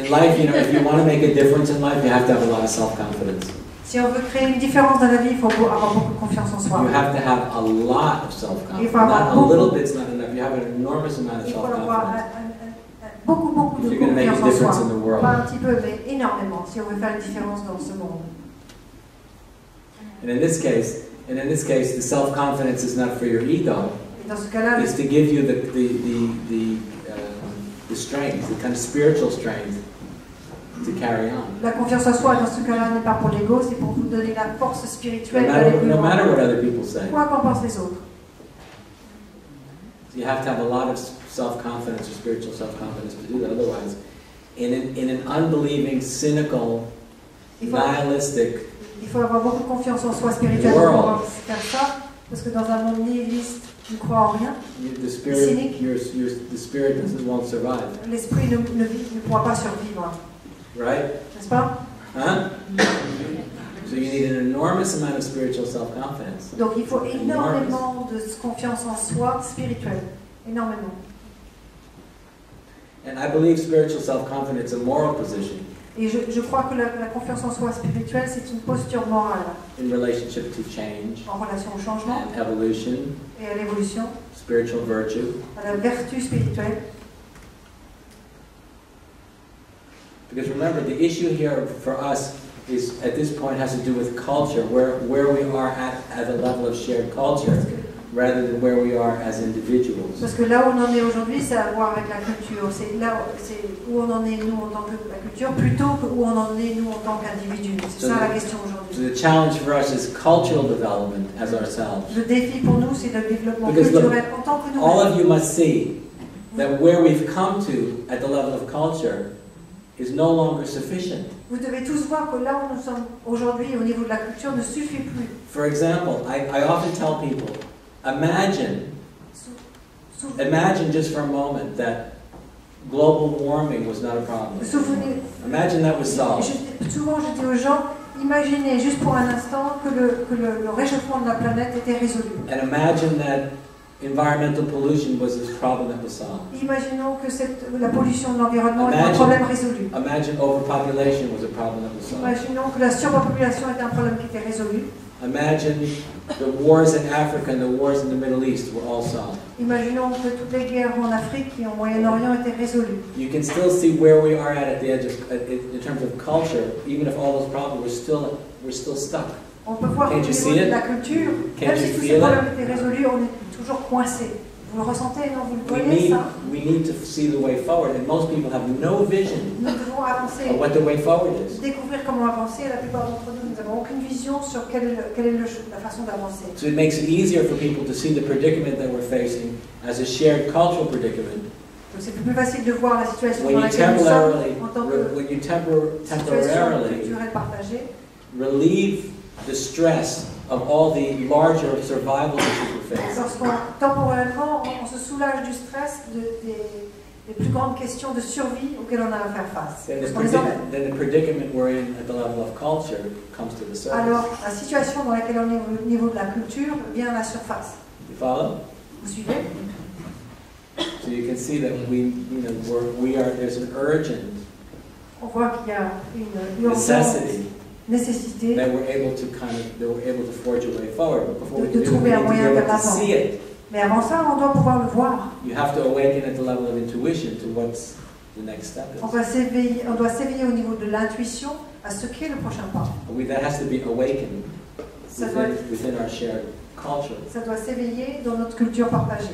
In life, you know, if you want to make a difference in life, you have to have a lot of self-confidence. Si on veut créer une différence dans la vie, il faut avoir beaucoup de confiance en soi. You have to have a lot of self-confidence. Not a little bit's not enough. You have an enormous amount of self-confidence. Beaucoup de confiance en soi. Pas un petit peu, mais énormément, si on veut faire une différence dans ce monde. And in this case, the self-confidence is not for your ego. Dans ce cas-là, it's to give you the strength, the kind of spiritual strength to carry on. La confiance en soi, dans ce cas-là, n'est pas pour l'ego, c'est pour vous donner la force spirituelle d'aller plus loin. No matter what other people say. Quoi qu'en pensent les autres. So you have to have a lot of self-confidence or spiritual self-confidence to do that. Otherwise, in an unbelieving, cynical, nihilistic il faut avoir beaucoup de confiance en soi spirituelle pour pouvoir faire ça, parce que dans un monde nihiliste, tu ne crois en rien, cynique, l'esprit ne pourra pas survivre. Right? N'est-ce pas? Huh? So you need an enormous amount of spiritual self-confidence. Donc il faut énormément de confiance en soi spirituelle, énormément. And I believe spiritual self-confidence is a moral position. Et je crois que la confiance en soi spirituelle, c'est une posture morale. In relationship to change. En relation au changement. And evolution. Et à l'évolution. Spiritual virtue. À la vertu spirituelle. Because remember, the issue here for us is, at this point, has to do with culture, where we are at a level of shared culture, rather than where we are as individuals. Parce que là où on en est aujourd'hui, c'est à voir avec la culture. C'est là où on en est nous en tant que la culture, plutôt que où on en est nous en tant qu'individus. C'est ça la question aujourd'hui. So the challenge for us is cultural development as ourselves. Le défi pour nous, c'est le développement culturel en tant que nous. All of you must see that where we've come to at the level of culture is no longer sufficient. Vous devez tous voir que là où nous sommes aujourd'hui au niveau de la culture ne suffit plus. For example, I often tell people, imagine just for a moment that global warming was not a problem. Imagine that was solved. Souvent je dis aux gens, imaginez juste pour un instant que le réchauffement de la planète était résolu. And imagine that environmental pollution was this problem that was solved. Imaginons que la pollution de l'environnement est un problème résolu. Imagine overpopulation was a problem that was solved. Imaginons que la surpopulation était un problème qui était résolu. Imagine the wars in Africa and the wars in the Middle East were all solved. Imaginons que toutes les guerres en Afrique et au Moyen-Orient étaient résolues. You can still see where we are at the edge of, in terms of culture, even if all those problems we're still stuck. On peut voir au niveau de la culture, même si tous ces problèmes étaient résolus, on est toujours coincé. Vous le ressentez, non? Vous le voyez, ça? We need to see the way forward, and most people have no vision of what the way forward is. Découvrir comment avancer, la plupart d'entre nous n'avons aucune vision sur quelle est la façon d'avancer. So it makes it easier for people to see the predicament that we're facing as a shared cultural predicament. Donc c'est plus facile de voir la situation dans laquelle nous sommes en tant que situation culturelle partagée. Relieve the stress of all the larger survival issues we face. Lorsqu'on temporairement on se soulage du stress des plus grandes questions de survie auxquelles on a à faire face. Then the predicament we're in at the level of culture comes to the surface. Alors la situation dans laquelle on est au niveau de la culture vient à la surface. You follow? Vous suivez? So you can see that there's an urgent on voit qu'il y a une urgence, nécessité that we're able to forge a way forward. But before we can do it, trouver un we need to moyen be able to see it. Mais avant ça, on doit pouvoir le voir. You have to awaken at the level of intuition to what's the next step is. On doit s'éveiller au niveau de l'intuition à ce qu'est le prochain pas. That has to be awakened within our shared culture. Ça doit s'éveiller dans notre culture partagée.